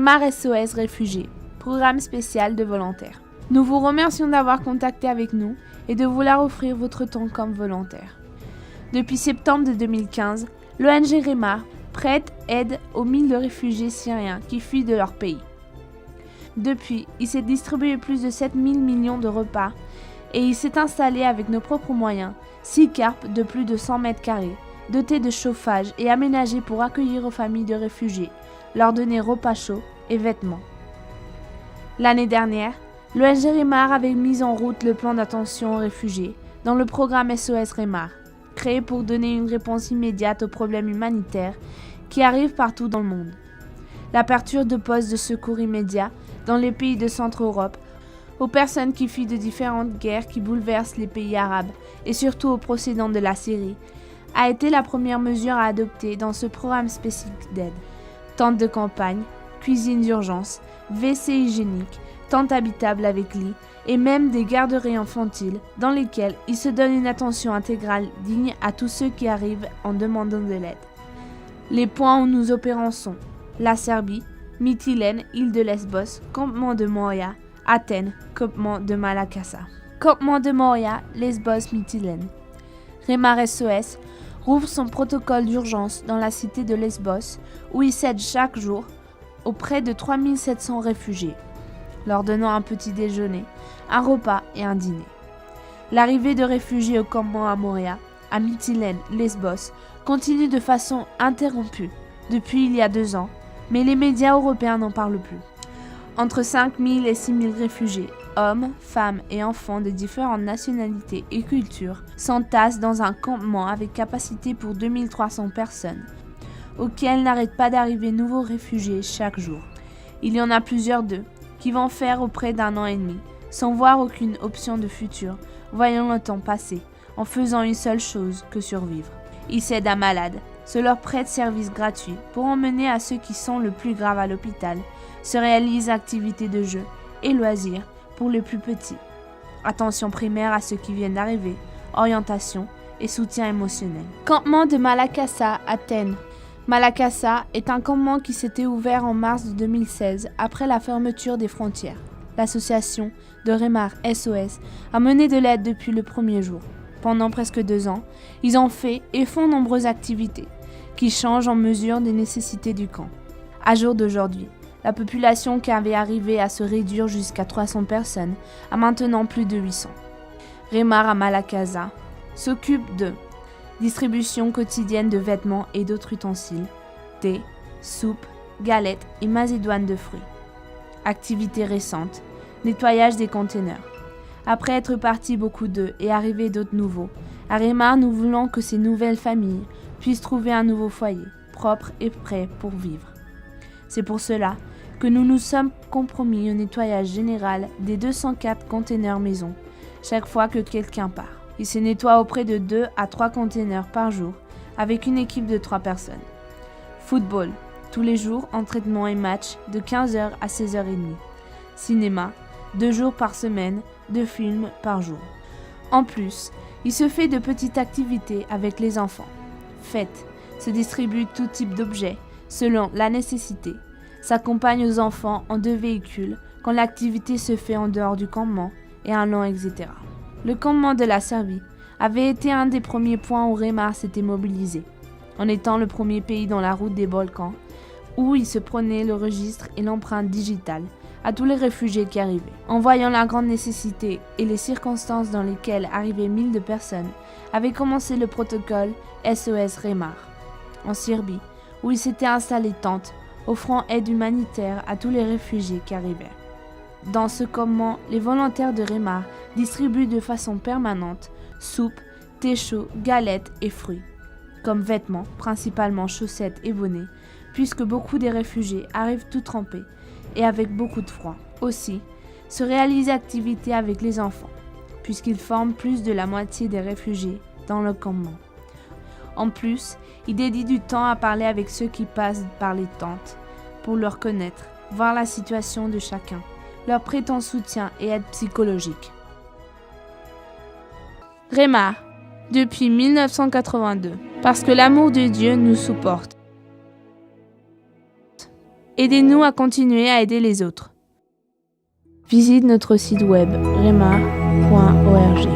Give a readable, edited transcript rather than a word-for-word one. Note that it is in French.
Remar SOS Réfugiés, programme spécial de volontaires. Nous vous remercions d'avoir contacté avec nous et de vouloir offrir votre temps comme volontaire. Depuis septembre de 2015, l'ONG Remar prête aide aux 1000 de réfugiés syriens qui fuient de leur pays. Depuis, il s'est distribué plus de 7 000 millions de repas et il s'est installé avec nos propres moyens 6 carpes de plus de 100 mètres carrés, dotées de chauffage et aménagées pour accueillir aux familles de réfugiés, leur donner repas chauds et vêtements. L'année dernière, l'ONG Remar avait mis en route le plan d'attention aux réfugiés dans le programme SOS Remar, créé pour donner une réponse immédiate aux problèmes humanitaires qui arrivent partout dans le monde. L'aperture de postes de secours immédiats dans les pays de Centre-Europe, aux personnes qui fuient de différentes guerres qui bouleversent les pays arabes et surtout aux procédants de la Syrie, a été la première mesure à adopter dans ce programme spécifique d'aide. Tentes de campagne, cuisine d'urgence, WC hygiénique, tentes habitables avec lit et même des garderies infantiles dans lesquelles il se donne une attention intégrale digne à tous ceux qui arrivent en demandant de l'aide. Les points où nous opérons sont la Serbie, Mytilène, île de Lesbos, campement de Moria, Athènes, campement de Malakassa. Campement de Moria, Lesbos, Mytilène. Remar SOS rouvre son protocole d'urgence dans la cité de Lesbos où il s'aide chaque jour auprès de 3700 réfugiés, leur donnant un petit déjeuner, un repas et un dîner. L'arrivée de réfugiés au campement à Moria, à Mytilène, Lesbos, continue de façon interrompue depuis il y a 2 ans, mais les médias européens n'en parlent plus. Entre 5000 et 6000 réfugiés, hommes, femmes et enfants de différentes nationalités et cultures, s'entassent dans un campement avec capacité pour 2300 personnes, auquel n'arrêtent pas d'arriver nouveaux réfugiés chaque jour. Il y en a plusieurs d'eux qui vont faire auprès d'1 an et demi, sans voir aucune option de futur, voyant le temps passer, en faisant une seule chose que survivre. Ils s'aident à malades, se leur prête service gratuit pour emmener à ceux qui sont le plus graves à l'hôpital, se réalisent activités de jeu et loisirs pour les plus petits. Attention primaire à ceux qui viennent d'arriver, orientation et soutien émotionnel. Campement de Malakassa, Athènes. Malakassa est un campement qui s'était ouvert en mars de 2016 après la fermeture des frontières. L'association de Remar SOS a mené de l'aide depuis le premier jour. Pendant presque 2 ans, ils ont fait et font nombreuses activités qui changent en mesure des nécessités du camp. À jour d'aujourd'hui, la population qui avait arrivé à se réduire jusqu'à 300 personnes a maintenant plus de 800. Remar à Malakassa s'occupe de distribution quotidienne de vêtements et d'autres ustensiles, thé, soupe, galettes et macédoine de fruits. Activités récentes, nettoyage des containers. Après être partis beaucoup d'eux et arriver d'autres nouveaux, à Remar, nous voulons que ces nouvelles familles puissent trouver un nouveau foyer, propre et prêt pour vivre. C'est pour cela que nous nous sommes compromis au nettoyage général des 204 containers maison, chaque fois que quelqu'un part. Il se nettoie auprès de 2 à 3 containers par jour, avec une équipe de 3 personnes. Football, tous les jours, entraînement et match de 15h à 16h30. Cinéma, 2 jours par semaine, 2 films par jour. En plus, il se fait de petites activités avec les enfants. Fêtes, se distribue tout type d'objets, selon la nécessité. S'accompagne aux enfants en 2 véhicules quand l'activité se fait en dehors du campement et un long, etc. Le campement de la Serbie avait été un des premiers points où Remar s'était mobilisé, en étant le premier pays dans la route des Balkans, où il se prenait le registre et l'empreinte digitale à tous les réfugiés qui arrivaient. En voyant la grande nécessité et les circonstances dans lesquelles arrivaient 1000 de personnes, avait commencé le protocole SOS Remar, en Serbie, où il s'était installé tente, offrant aide humanitaire à tous les réfugiés qui arrivaient. Dans ce campement, les volontaires de Remar distribuent de façon permanente soupe, thé chaud, galettes et fruits, comme vêtements, principalement chaussettes et bonnets, puisque beaucoup des réfugiés arrivent tout trempés et avec beaucoup de froid. Aussi, se réalisent activités avec les enfants, puisqu'ils forment plus de la moitié des réfugiés dans le campement. En plus, il dédie du temps à parler avec ceux qui passent par les tentes, pour leur connaître, voir la situation de chacun, leur prêtant soutien et aide psychologique. Remar, depuis 1982, parce que l'amour de Dieu nous supporte. Aidez-nous à continuer à aider les autres. Visite notre site web rema.org.